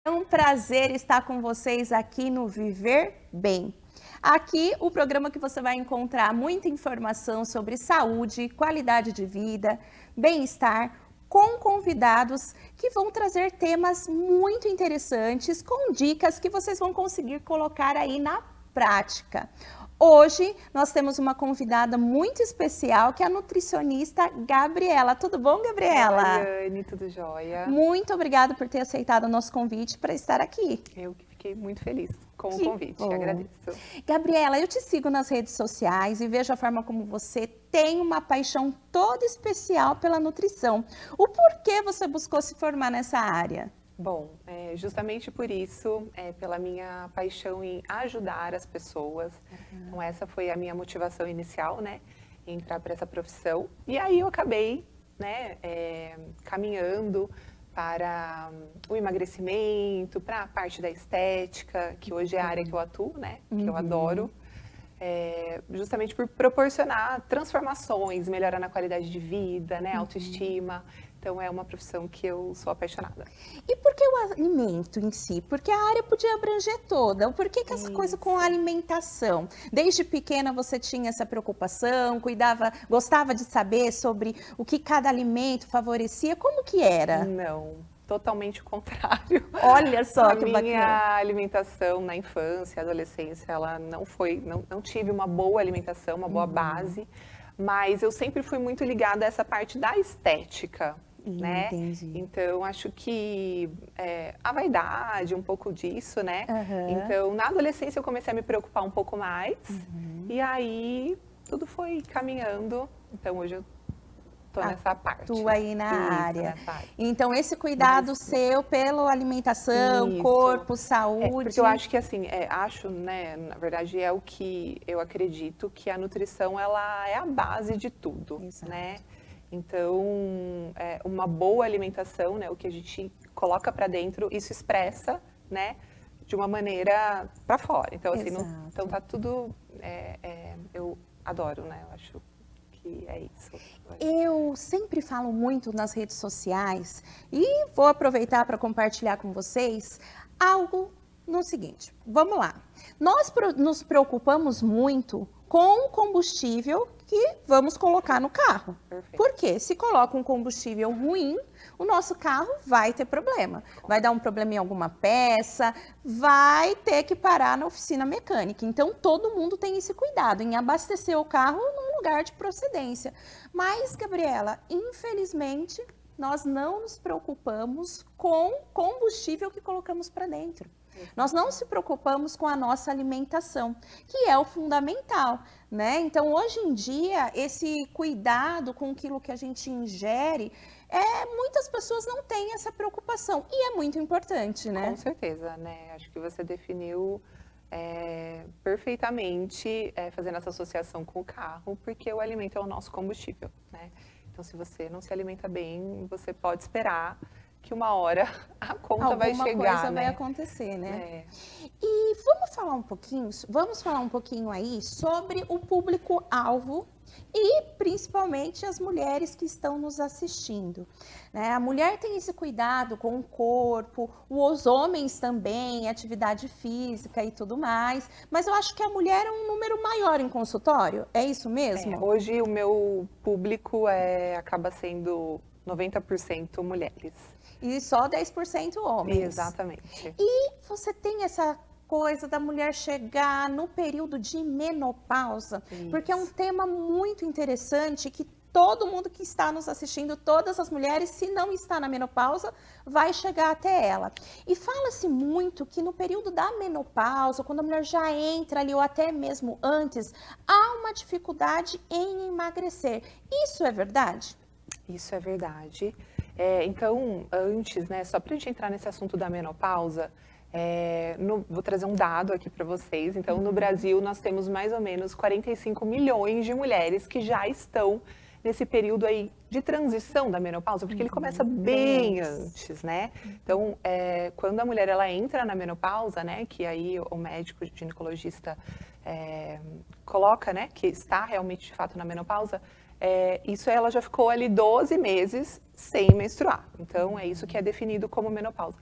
É um prazer estar com vocês aqui no Viver Bem. Aqui, o programa que você vai encontrar muita informação sobre saúde, qualidade de vida, bem-estar, com convidados que vão trazer temas muito interessantes, com dicas que vocês vão conseguir colocar aí na prática. Hoje, nós temos uma convidada muito especial, que é a nutricionista Gabriela. Tudo bom, Gabriela? Oi, Anne, tudo jóia? Muito obrigada por ter aceitado o nosso convite para estar aqui. Eu que fiquei muito feliz com o Que convite, bom. agradeço. Gabriela, eu te sigo nas redes sociais e vejo a forma como você tem uma paixão toda especial pela nutrição. O porquê você buscou se formar nessa área? Bom, justamente por isso, pela minha paixão em ajudar as pessoas. Então essa foi a minha motivação inicial, né? Entrar para essa profissão. E aí eu acabei, né, caminhando para o emagrecimento, para a parte da estética, que hoje é a área que eu atuo, né? Que eu adoro. Justamente por proporcionar transformações, melhorar na qualidade de vida, né? Autoestima. Então é uma profissão que eu sou apaixonada. E por que o alimento em si? Porque a área podia abranger toda. Por que essa coisa com a alimentação? Desde pequena você tinha essa preocupação, cuidava, gostava de saber sobre o que cada alimento favorecia? Como que era? Não, totalmente o contrário. Olha só A que minha bacana. alimentação na infância, adolescência, ela não tive uma boa alimentação, uma boa base, mas eu sempre fui muito ligada a essa parte da estética. Né? Entendi. Então, acho que a vaidade, um pouco disso, né? Então, na adolescência eu comecei a me preocupar um pouco mais, e aí tudo foi caminhando. Então, hoje eu tô nessa parte. Tu aí na Isso, área. nessa área. Então, esse cuidado seu pela alimentação, Isso. corpo, saúde. Porque eu acho que assim, acho, né, na verdade é o que eu acredito que a nutrição ela é a base de tudo, Exato. né? Então, uma boa alimentação, né, o que a gente coloca para dentro, isso expressa, né, de uma maneira para fora. Então, assim, então tá tudo, eu adoro, né, eu acho que é isso. Eu sempre falo muito nas redes sociais e vou aproveitar para compartilhar com vocês algo no seguinte. Vamos lá. Nós nos preocupamos muito com o combustível que vamos colocar no carro. Perfeito. Porque se coloca um combustível ruim, o nosso carro vai ter problema. Vai dar um problema em alguma peça, vai ter que parar na oficina mecânica. Então, todo mundo tem esse cuidado em abastecer o carro num lugar de procedência. Mas, Gabriela, infelizmente, nós não nos preocupamos com o combustível que colocamos para dentro. Nós não se preocupamos com a nossa alimentação, que é o fundamental, né? Então, hoje em dia, esse cuidado com aquilo que a gente ingere, muitas pessoas não têm essa preocupação e é muito importante, né? Com certeza, né? Acho que você definiu perfeitamente fazendo essa associação com o carro, porque o alimento é o nosso combustível, né? Então, se você não se alimenta bem, você pode esperar que uma hora a conta vai chegar, alguma coisa né? vai acontecer, né? E vamos falar um pouquinho aí sobre o público-alvo e principalmente as mulheres que estão nos assistindo, né? A mulher tem esse cuidado com o corpo, os homens também, atividade física e tudo mais, mas eu acho que a mulher é um número maior em consultório, é isso mesmo? Hoje o meu público acaba sendo 90% mulheres. E só 10% homens. Exatamente. E você tem essa coisa da mulher chegar no período de menopausa, porque é um tema muito interessante que todo mundo que está nos assistindo, todas as mulheres, se não está na menopausa, vai chegar até ela. E fala-se muito que no período da menopausa, quando a mulher já entra ali, ou até mesmo antes, há uma dificuldade em emagrecer. Isso é verdade? Isso é verdade. Então, antes, né, só para a gente entrar nesse assunto da menopausa, vou trazer um dado aqui para vocês. Então, no Brasil, nós temos mais ou menos 45 milhões de mulheres que já estão nesse período aí de transição da menopausa, porque ele começa bem antes, né? Então, quando a mulher ela entra na menopausa, né, que aí o médico ginecologista coloca, né, que está realmente de fato na menopausa, isso ela já ficou ali 12 meses sem menstruar. Então, é isso que é definido como menopausa.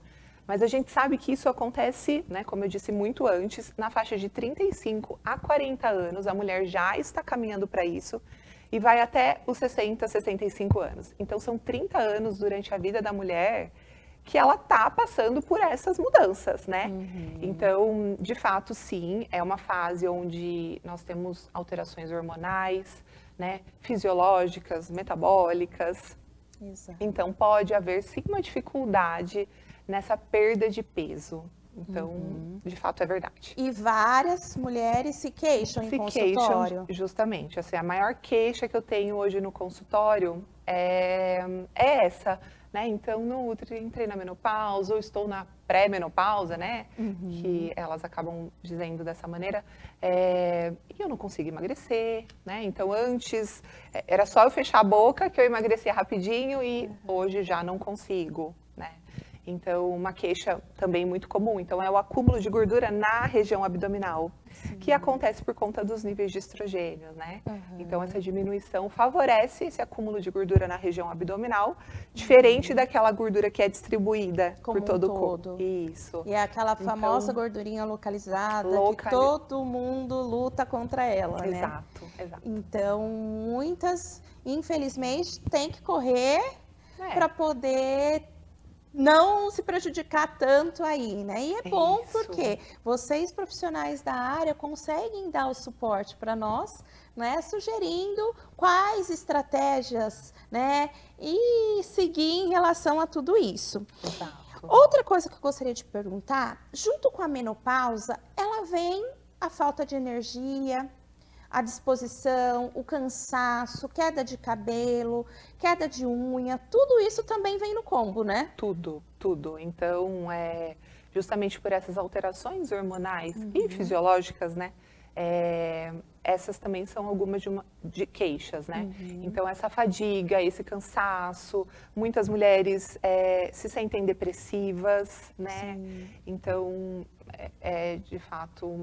Mas a gente sabe que isso acontece, né, como eu disse, muito antes, na faixa de 35 a 40 anos, a mulher já está caminhando para isso e vai até os 60, 65 anos. Então, são 30 anos durante a vida da mulher que ela está passando por essas mudanças, né? Então, de fato, sim, é uma fase onde nós temos alterações hormonais, né, fisiológicas, metabólicas. Exato. Então, pode haver sim uma dificuldade nessa perda de peso. Então, de fato, é verdade. E várias mulheres se queixam em consultório. Justamente. Assim, a maior queixa que eu tenho hoje no consultório é essa, né? Então, entrei na menopausa, ou estou na pré-menopausa, né? Que elas acabam dizendo dessa maneira. E eu não consigo emagrecer, né? Então, antes era só eu fechar a boca que eu emagrecia rapidinho e hoje já não consigo, né? Então, uma queixa também muito comum. Então, é o acúmulo de gordura na região abdominal, que acontece por conta dos níveis de estrogênio, né? Então, essa diminuição favorece esse acúmulo de gordura na região abdominal, diferente daquela gordura que é distribuída por todo o corpo. Isso. E é aquela famosa gordurinha localizada que todo mundo luta contra ela, né? Exato, exato. Então, muitas, infelizmente, têm que correr para poder não se prejudicar tanto aí, né? E é bom porque vocês, profissionais da área, conseguem dar o suporte para nós, né? Sugerindo quais estratégias, né? E seguir em relação a tudo isso. Exato. Outra coisa que eu gostaria de perguntar, junto com a menopausa, ela vem a falta de energia, a disposição, o cansaço, queda de cabelo, queda de unha, tudo isso também vem no combo, né? Tudo, tudo. Então, justamente por essas alterações hormonais e fisiológicas, né? Essas também são algumas de queixas, né? Então, essa fadiga, esse cansaço, muitas mulheres se sentem depressivas, né? Então, de fato,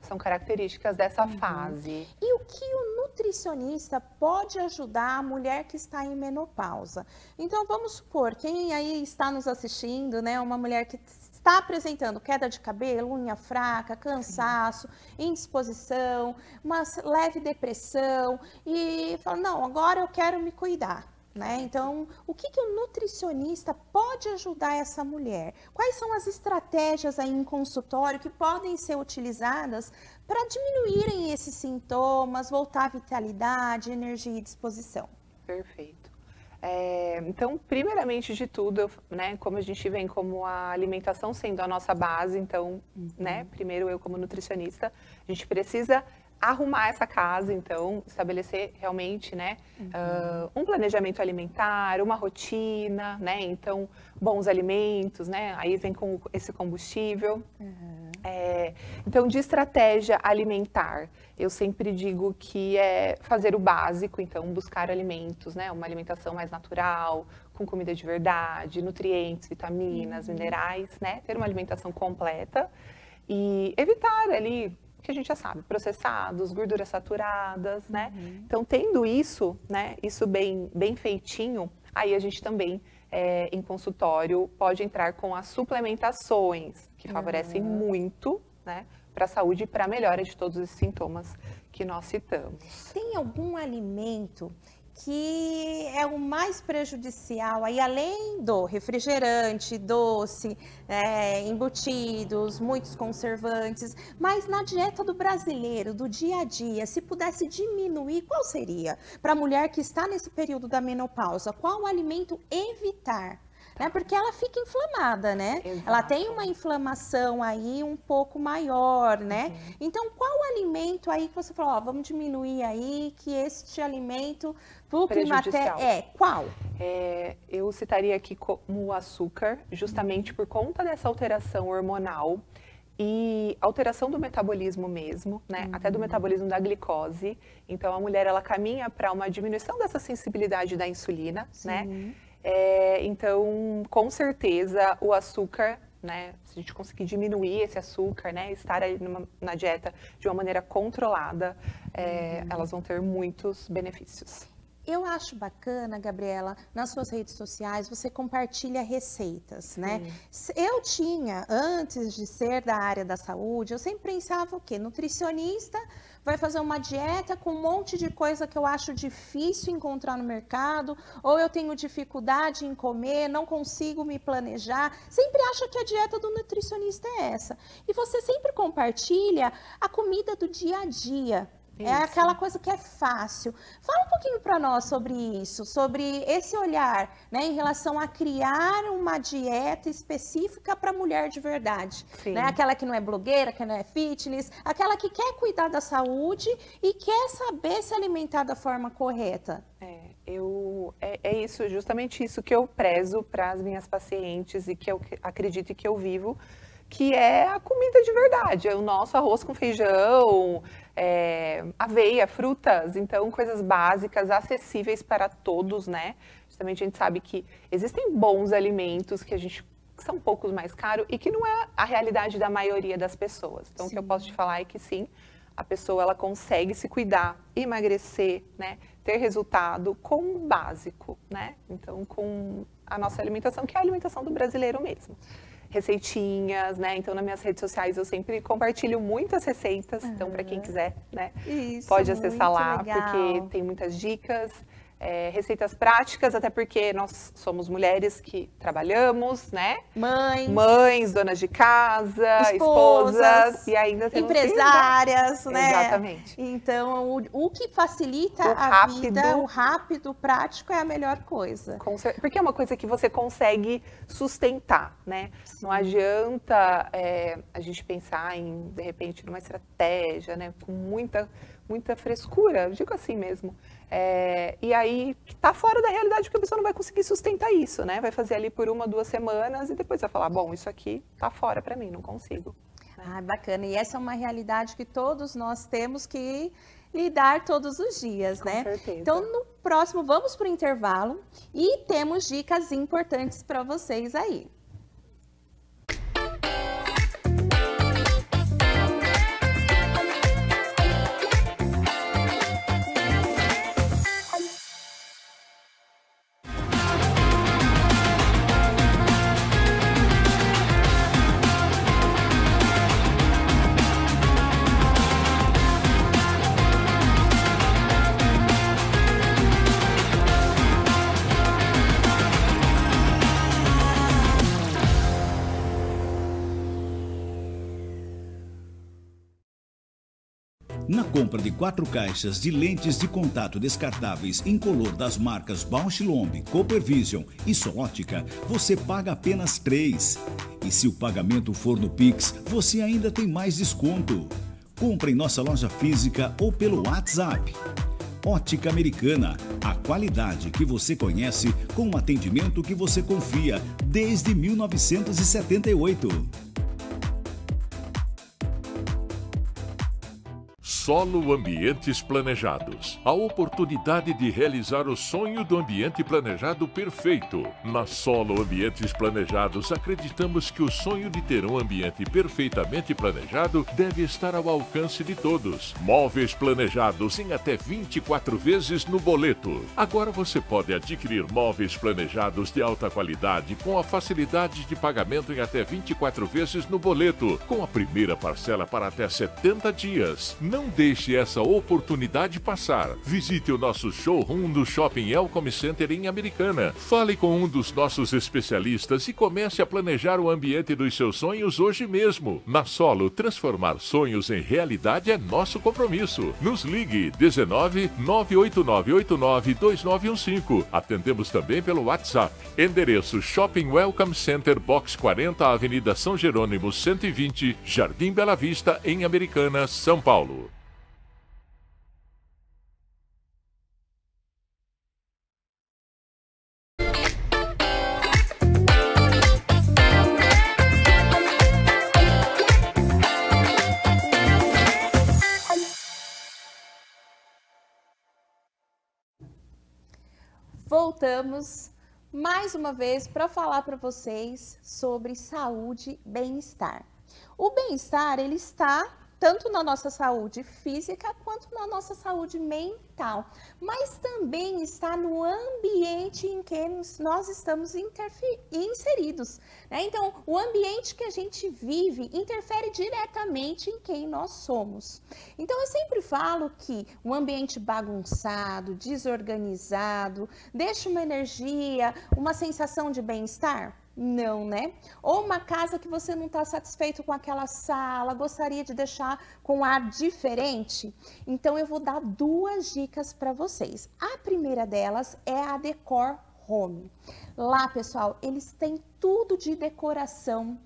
são características dessa fase. E o que o nutricionista pode ajudar a mulher que está em menopausa? Então, vamos supor, quem aí está nos assistindo, né? Uma mulher que está apresentando queda de cabelo, unha fraca, cansaço, indisposição, uma leve depressão e fala, não, agora eu quero me cuidar. Né? Então, o que o nutricionista pode ajudar essa mulher? Quais são as estratégias aí em consultório que podem ser utilizadas para diminuírem esses sintomas, voltar à vitalidade, energia e disposição? Perfeito. Então, primeiramente de tudo, né, como a gente vem como a alimentação sendo a nossa base, então, né, primeiro eu como nutricionista, a gente precisa arrumar essa casa, então, estabelecer realmente, né, um planejamento alimentar, uma rotina, né, então, bons alimentos, né, aí vem com esse combustível. Então, de estratégia alimentar, eu sempre digo que é fazer o básico, então, buscar alimentos, né, uma alimentação mais natural, com comida de verdade, nutrientes, vitaminas, minerais, né, ter uma alimentação completa e evitar ali, que a gente já sabe, processados, gorduras saturadas, né? Então, tendo isso, né, isso bem feitinho, aí a gente também, em consultório, pode entrar com as suplementações, que favorecem muito, né, para a saúde e para a melhora de todos esses sintomas que nós citamos. Tem algum alimento que é o mais prejudicial, aí além do refrigerante, doce, embutidos, muitos conservantes, mas na dieta do brasileiro, do dia a dia, se pudesse diminuir, qual seria? Para a mulher que está nesse período da menopausa, qual alimento evitar? Né? Porque ela fica inflamada, né? Exato. Ela tem uma inflamação aí um pouco maior, né? Então, qual alimento aí que você falou, ó, vamos diminuir aí, que este alimento pro climatério qual? Eu citaria aqui como o açúcar, justamente por conta dessa alteração hormonal e alteração do metabolismo mesmo, né? Até do metabolismo da glicose. Então, a mulher, ela caminha para uma diminuição dessa sensibilidade da insulina, né? Então, com certeza, o açúcar, né, se a gente conseguir diminuir esse açúcar, né, estar aí na dieta de uma maneira controlada, elas vão ter muitos benefícios. Eu acho bacana, Gabriela, nas suas redes sociais, você compartilha receitas, né? Eu tinha, antes de ser da área da saúde, eu sempre pensava o quê? Nutricionista vai fazer uma dieta com um monte de coisa que eu acho difícil encontrar no mercado, ou eu tenho dificuldade em comer, não consigo me planejar. Sempre acho que a dieta do nutricionista é essa. E você sempre compartilha a comida do dia a dia. É aquela coisa que é fácil. Fala um pouquinho para nós sobre isso, sobre esse olhar, né, em relação a criar uma dieta específica para mulher de verdade. Né? Aquela que não é blogueira, que não é fitness, aquela que quer cuidar da saúde e quer saber se alimentar da forma correta. É isso, justamente isso que eu prezo para as minhas pacientes e que eu acredito e que eu vivo, que é a comida de verdade, é o nosso arroz com feijão, aveia, frutas, então coisas básicas, acessíveis para todos, né? Justamente a gente sabe que existem bons alimentos que são um pouco mais caros e que não é a realidade da maioria das pessoas. Então, o que eu posso te falar é que sim, a pessoa ela consegue se cuidar, emagrecer, né? Ter resultado com o básico, né? Então, com a nossa alimentação, que é a alimentação do brasileiro mesmo. Receitinhas, né? Então, nas minhas redes sociais eu sempre compartilho muitas receitas. Então, para quem quiser, né? Pode acessar lá, porque tem muitas dicas, receitas práticas, até porque nós somos mulheres que trabalhamos, né? Mães, donas de casa, esposas e ainda temos empresárias, né? Exatamente. Então, o que facilita a vida, o rápido, o prático é a melhor coisa. Porque é uma coisa que você consegue sustentar, né? Não adianta a gente pensar em, de repente, numa estratégia, né? Com muita frescura, eu digo assim mesmo. E aí, tá fora da realidade, porque a pessoa não vai conseguir sustentar isso, né? Vai fazer ali por 1, 2 semanas e depois vai falar, bom, isso aqui tá fora para mim, não consigo. Ah, bacana. E essa é uma realidade que todos nós temos que lidar todos os dias, né? Com certeza. Então, no próximo, vamos para o intervalo e temos dicas importantes para vocês aí. Na compra de 4 caixas de lentes de contato descartáveis incolor das marcas Bausch & Lomb, Coopervision e Solótica, você paga apenas 3. E se o pagamento for no Pix, você ainda tem mais desconto. Compre em nossa loja física ou pelo WhatsApp. Ótica Americana, a qualidade que você conhece com um atendimento que você confia desde 1978. Solo Ambientes Planejados. A oportunidade de realizar o sonho do ambiente planejado perfeito. Na Solo Ambientes Planejados, acreditamos que o sonho de ter um ambiente perfeitamente planejado deve estar ao alcance de todos. Móveis planejados em até 24 vezes no boleto. Agora você pode adquirir móveis planejados de alta qualidade com a facilidade de pagamento em até 24 vezes no boleto, com a primeira parcela para até 70 dias. Não deixe essa oportunidade passar. Visite o nosso showroom do Shopping Elcom Center em Americana. Fale com um dos nossos especialistas e comece a planejar o ambiente dos seus sonhos hoje mesmo. Na Solo, transformar sonhos em realidade é nosso compromisso. Nos ligue 19 98989 2915. Atendemos também pelo WhatsApp. Endereço Shopping Welcome Center, Box 40, Avenida São Jerônimo 120, Jardim Bela Vista, em Americana, São Paulo. Voltamos mais uma vez para falar para vocês sobre saúde e bem-estar. O bem-estar, ele está tanto na nossa saúde física quanto na nossa saúde mental, mas também está no ambiente em que nós estamos inseridos, né? Então, o ambiente que a gente vive interfere diretamente em quem nós somos. Então, eu sempre falo que um ambiente bagunçado, desorganizado, deixa uma energia, uma sensação de bem-estar? Não, né? Ou uma casa que você não está satisfeito com aquela sala, gostaria de deixar com um ar diferente? Então, eu vou dar 2 dicas para vocês. A primeira delas é a Decor Home. Lá, pessoal, eles têm tudo de decoração.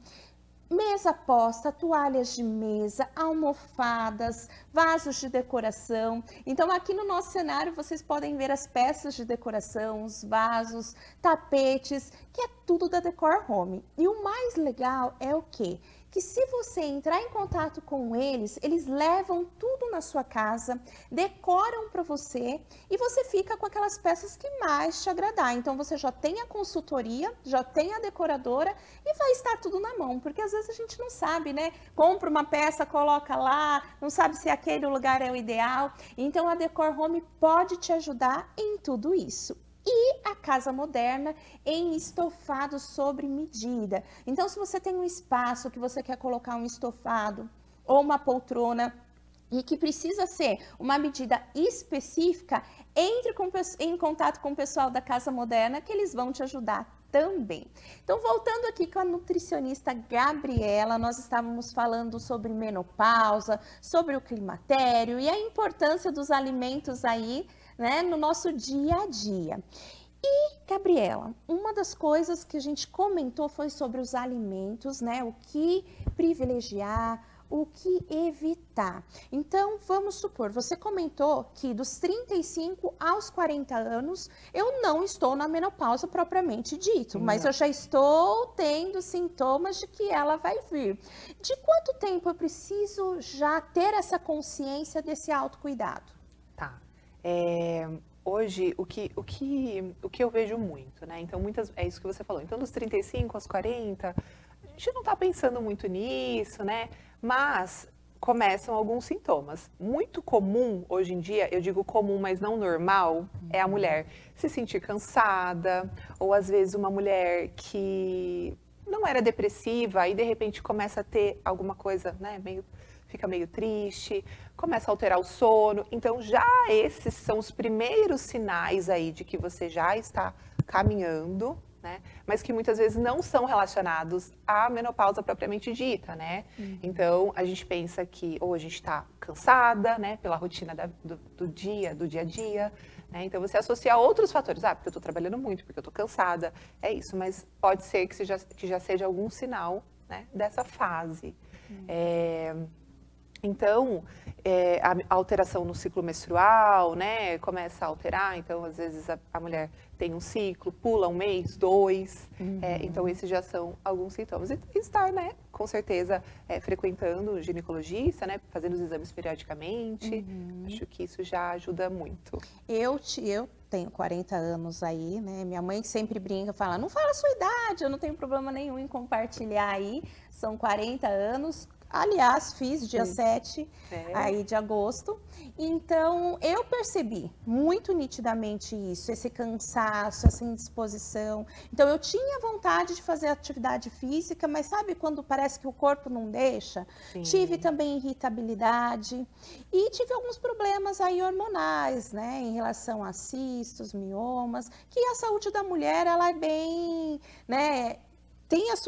Mesa posta, toalhas de mesa, almofadas, vasos de decoração. Então, aqui no nosso cenário, vocês podem ver as peças de decoração, os vasos, tapetes, que é tudo da Decor Home. E o mais legal é o quê? Que se você entrar em contato com eles, eles levam tudo na sua casa, decoram para você e você fica com aquelas peças que mais te agradar. Então, você já tem a consultoria, já tem a decoradora e vai estar tudo na mão, porque às vezes a gente não sabe, né? Compra uma peça, coloca lá, não sabe se aquele lugar é o ideal. Então, a Decor Home pode te ajudar em tudo isso. E a Casa Moderna em estofado sobre medida. Então, se você tem um espaço que você quer colocar um estofado ou uma poltrona e que precisa ser uma medida específica, entre em contato com o pessoal da Casa Moderna que eles vão te ajudar também. Então, voltando aqui com a nutricionista Gabriela, nós estávamos falando sobre menopausa, sobre o climatério e a importância dos alimentos aí, né, no nosso dia a dia. E, Gabriela, uma das coisas que a gente comentou foi sobre os alimentos, né, o que privilegiar, o que evitar. Então, vamos supor, você comentou que dos 35 aos 40 anos, eu não estou na menopausa propriamente dito, mas eu já estou tendo sintomas de que ela vai vir. De quanto tempo eu preciso já ter essa consciência desse autocuidado? Tá. Hoje, o que eu vejo muito, né? Então, é isso que você falou. Então, dos 35 aos 40, a gente não tá pensando muito nisso, né? Mas começam alguns sintomas. Muito comum, hoje em dia, eu digo comum, mas não normal, é a mulher se sentir cansada, ou às vezes uma mulher que não era depressiva e de repente começa a ter alguma coisa, né, fica meio triste, começa a alterar o sono. Então, já esses são os primeiros sinais aí de que você já está caminhando, né? Mas que muitas vezes não são relacionados à menopausa propriamente dita, né? Então, a gente pensa que ou a gente está cansada, né, pela rotina do dia a dia, né? Então, você associa a outros fatores. Porque eu estou trabalhando muito, porque eu estou cansada. É isso, mas pode ser que já seja algum sinal, né, dessa fase. Então, a alteração no ciclo menstrual, né, começa a alterar. Então, às vezes, a mulher tem um ciclo, pula 1 mês, 2. Então, esses já são alguns sintomas. E estar, né, com certeza, frequentando o ginecologista, né, fazendo os exames periodicamente. Acho que isso já ajuda muito. Eu tenho 40 anos aí, né? Minha mãe sempre brinca, fala, não fala a sua idade, eu não tenho problema nenhum em compartilhar aí. São 40 anos. Aliás, fiz dia 7 aí de agosto. Então, eu percebi muito nitidamente isso, esse cansaço, essa indisposição. Então, eu tinha vontade de fazer atividade física, mas sabe quando parece que o corpo não deixa? Sim. Tive também irritabilidade e tive alguns problemas aí hormonais, né, em relação a cistos, miomas, que a saúde da mulher, ela é bem, né, tem as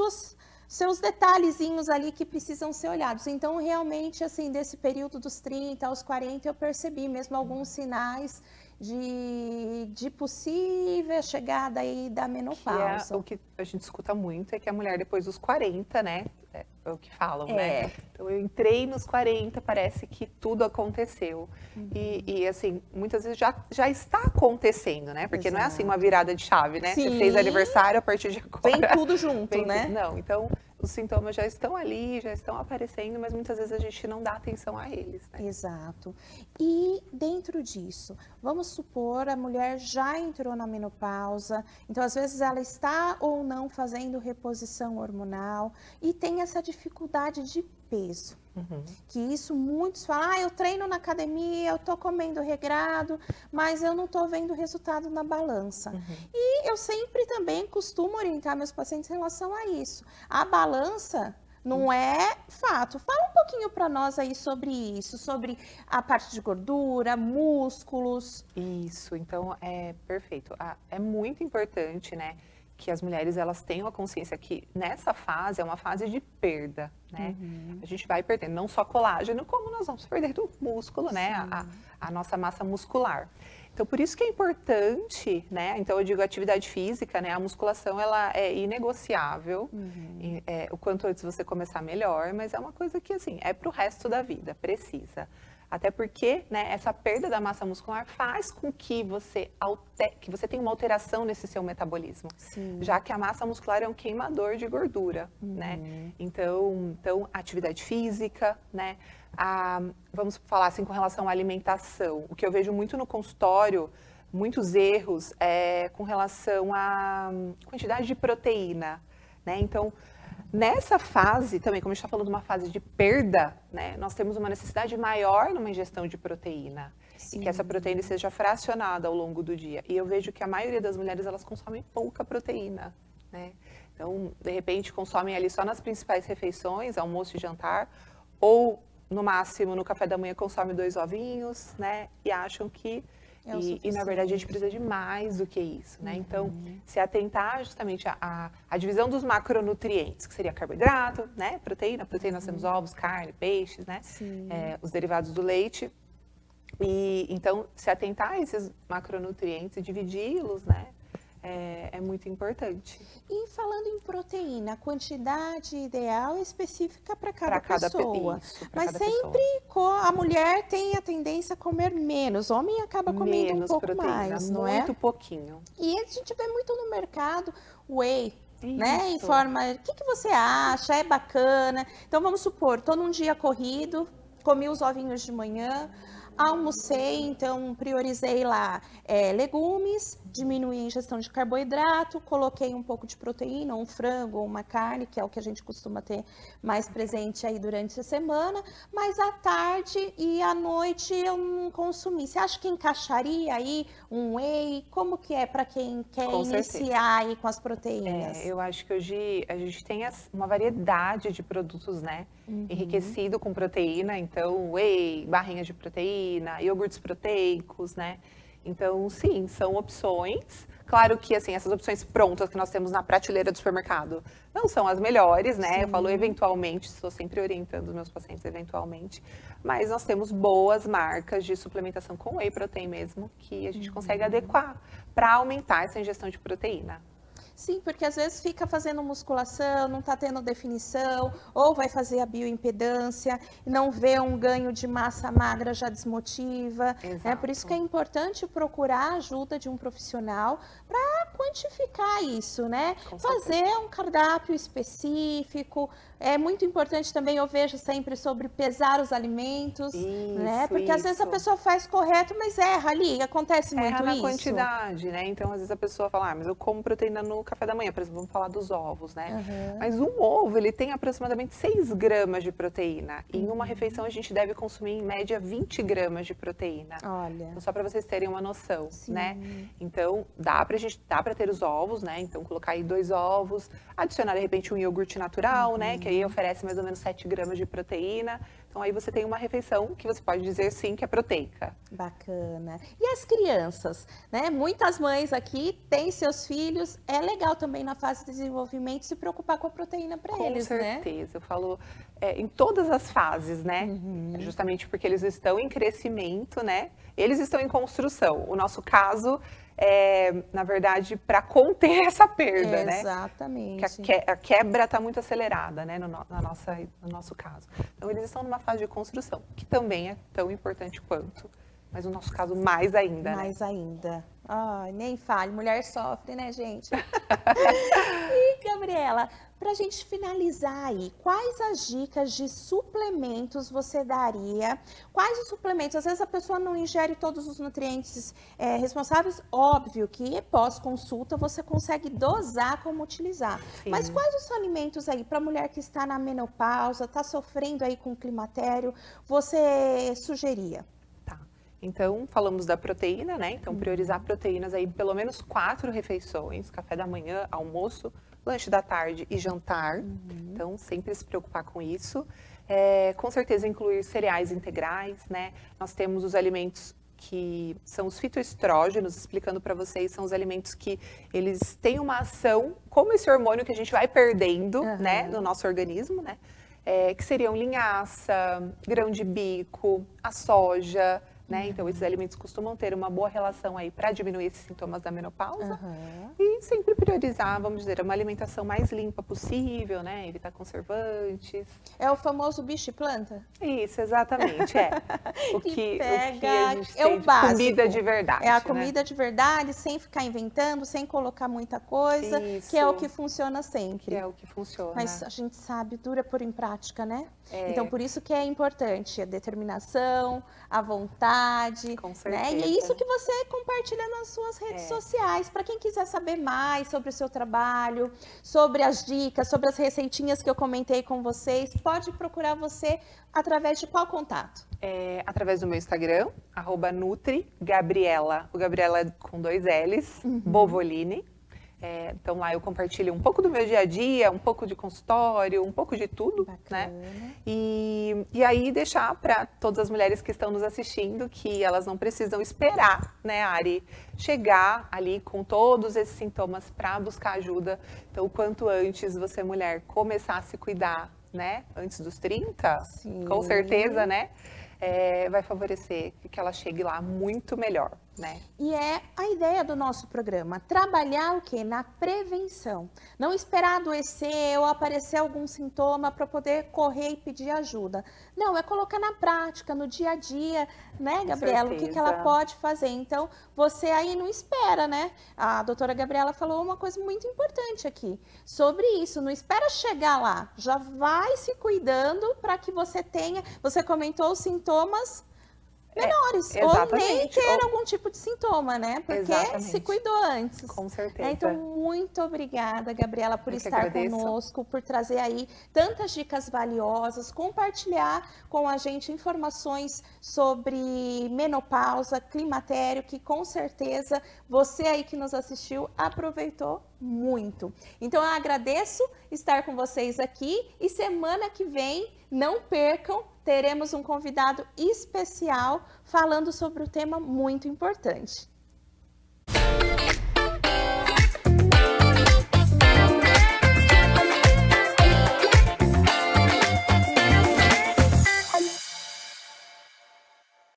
seus detalhezinhos ali que precisam ser olhados. Então, realmente, assim, desse período dos 30 aos 40, eu percebi mesmo alguns sinais de possível chegada aí da menopausa. O que a gente escuta muito é que a mulher depois dos 40, né, é o que falam, né? Então, eu entrei nos 40, parece que tudo aconteceu. E assim, muitas vezes já está acontecendo, né? Porque não é assim uma virada de chave, né? Sim. Você fez aniversário, a partir de agora... Vem tudo junto, né? Não, então... Os sintomas já estão ali, já estão aparecendo, mas muitas vezes a gente não dá atenção a eles, né? Exato. E dentro disso, vamos supor a mulher já entrou na menopausa, então às vezes ela está ou não fazendo reposição hormonal e tem essa dificuldade de peso. Que isso muitos falam, eu treino na academia, eu tô comendo regrado, mas eu não tô vendo resultado na balança. E eu sempre também costumo orientar meus pacientes em relação a isso. A balança não é fato. Fala um pouquinho para nós aí sobre isso, sobre a parte de gordura, músculos. Isso, então é perfeito. É muito importante, né, que as mulheres elas tenham a consciência que nessa fase é uma fase de perda, né? A gente vai perdendo não só colágeno, como nós vamos perdendo músculo, né? A nossa massa muscular. Então, por isso que é importante, né? Então, eu digo atividade física, né? A musculação, ela é inegociável. O quanto antes você começar, melhor. Mas é uma coisa que, assim, é pro resto da vida, precisa. Até porque, né, essa perda da massa muscular faz com que você tenha uma alteração nesse seu metabolismo. Já que a massa muscular é um queimador de gordura, né? Então, atividade física, né? Vamos falar assim com relação à alimentação. O que eu vejo muito no consultório, muitos erros, é com relação à quantidade de proteína, né? Então, nessa fase também, como a gente está falando de uma fase de perda, né? Nós temos uma necessidade maior numa ingestão de proteína. E que essa proteína seja fracionada ao longo do dia. E eu vejo que a maioria das mulheres, elas consomem pouca proteína, né? Então, de repente, consomem ali só nas principais refeições, almoço e jantar, ou no máximo, no café da manhã, consome 2 ovinhos, né? E acham que... E, na verdade, a gente precisa de mais do que isso, né? Então, se atentar justamente à divisão dos macronutrientes, que seria carboidrato, né? Proteína nós temos ovos, carne, peixes, né? Os derivados do leite. E, então, se atentar a esses macronutrientes e dividi-los, né? É muito importante. E falando em proteína, a quantidade ideal é específica para cada pessoa. Mas sempre a mulher tem a tendência a comer menos. O homem acaba comendo um pouco mais, não é? Muito pouquinho. E a gente vê muito no mercado whey, né? Em forma, o que você acha? É bacana? Então vamos supor, estou num dia corrido, comi os ovinhos de manhã, almocei, então priorizei lá legumes, diminuí a ingestão de carboidrato, coloquei um pouco de proteína, um frango ou uma carne, que é o que a gente costuma ter mais presente aí durante a semana, mas à tarde e à noite eu não consumi. Você acha que encaixaria aí um whey? Como que é para quem quer iniciar aí com as proteínas? Eu acho que hoje a gente tem uma variedade de produtos, né? Enriquecido com proteína, então whey, barrinhas de proteína, iogurtes proteicos, né? Então, sim, são opções. Claro que, assim, essas opções prontas que nós temos na prateleira do supermercado não são as melhores, né? Eu falo eventualmente, estou sempre orientando os meus pacientes eventualmente, mas nós temos boas marcas de suplementação com whey protein mesmo, que a gente consegue adequar para aumentar essa ingestão de proteína. Sim, porque às vezes fica fazendo musculação, não está tendo definição, ou vai fazer a bioimpedância, não vê um ganho de massa magra, já desmotiva. É por isso que é importante procurar a ajuda de um profissional para quantificar isso, né? Fazer um cardápio específico. É muito importante também, eu vejo sempre sobre pesar os alimentos, né? Porque às vezes a pessoa faz correto, mas erra ali, acontece muito isso. Erra na quantidade, né? Então, às vezes a pessoa fala, mas eu como proteína no café da manhã, por exemplo, vamos falar dos ovos, né? Mas um ovo, ele tem aproximadamente 6 gramas de proteína. E em uma refeição a gente deve consumir, em média, 20 gramas de proteína. Olha. Então, só para vocês terem uma noção, né? Então, dá para ter os ovos, né? Então, colocar aí 2 ovos, adicionar, de repente, um iogurte natural, né? Que aí oferece mais ou menos 7 gramas de proteína. Então, aí você tem uma refeição que você pode dizer, sim, que é proteica. Bacana. E as crianças, né? Muitas mães aqui têm seus filhos. É legal também na fase de desenvolvimento se preocupar com a proteína para eles, né? Com certeza. Eu falo em todas as fases, né? Justamente porque eles estão em crescimento, né? Eles estão em construção. O nosso caso na verdade, para conter essa perda, né? Exatamente. Que a quebra está muito acelerada, né? No nosso caso. Então, eles estão numa fase de construção, que também é tão importante quanto. Mas no nosso caso, mais ainda, mais ainda. Ai, nem fale. Mulher sofre, né, gente? E, Gabriela, para a gente finalizar aí, quais as dicas de suplementos você daria? Quais os suplementos? Às vezes a pessoa não ingere todos os nutrientes responsáveis. Óbvio que pós-consulta você consegue dosar como utilizar. Sim. Mas quais os alimentos aí para a mulher que está na menopausa, está sofrendo aí com o climatério, você sugeria? Então, falamos da proteína, né? Então, priorizar proteínas aí pelo menos 4 refeições, café da manhã, almoço, lanche da tarde e jantar. Então, sempre se preocupar com isso. Com certeza, incluir cereais integrais, né? Nós temos os alimentos que são os fitoestrógenos, explicando para vocês, são os alimentos que eles têm uma ação, como esse hormônio que a gente vai perdendo, né? No nosso organismo, né? Que seriam linhaça, grão de bico, a soja, né? Então, esses alimentos costumam ter uma boa relação aí para diminuir esses sintomas da menopausa. E sempre priorizar, vamos dizer, uma alimentação mais limpa possível, né? Evitar conservantes. É o famoso bicho e planta? Isso, exatamente, o que a gente é o básico. Comida de verdade. É a comida de verdade, sem ficar inventando, sem colocar muita coisa, Isso. que é o que funciona sempre. Que é o que funciona. Mas a gente sabe, dura por em prática, né? Então, por isso que é importante a determinação, a vontade. Com certeza. Né? E é isso que você compartilha nas suas redes sociais. Para quem quiser saber mais sobre o seu trabalho, sobre as dicas, sobre as receitinhas que eu comentei com vocês, pode procurar você através de qual contato? Através do meu Instagram, @NutriGabriela. O Gabriela é com 2 L's, Bovolini. Então lá eu compartilho um pouco do meu dia a dia, um pouco de consultório, um pouco de tudo, né? E aí deixar para todas as mulheres que estão nos assistindo que elas não precisam esperar, né, Ari, chegar ali com todos esses sintomas para buscar ajuda. Então, o quanto antes você, mulher, começar a se cuidar, né, antes dos 30, com certeza, né? Vai favorecer que ela chegue lá muito melhor, né? E é a ideia do nosso programa, trabalhar o quê? Na prevenção. Não esperar adoecer ou aparecer algum sintoma para poder correr e pedir ajuda. Não, é colocar na prática, no dia a dia, né, Gabriela? O que ela pode fazer. Então, você aí não espera, né? A doutora Gabriela falou uma coisa muito importante aqui sobre isso. Não espera chegar lá, já vai se cuidando para que você tenha... Você comentou os sintomas menores, ou nem ter algum tipo de sintoma, né? Porque se cuidou antes. Com certeza. Então, muito obrigada, Gabriela, por estar conosco, por trazer aí tantas dicas valiosas, compartilhar com a gente informações sobre menopausa, climatério, que com certeza você aí que nos assistiu aproveitou muito. Então, eu agradeço estar com vocês aqui e semana que vem, não percam, teremos um convidado especial falando sobre um tema muito importante.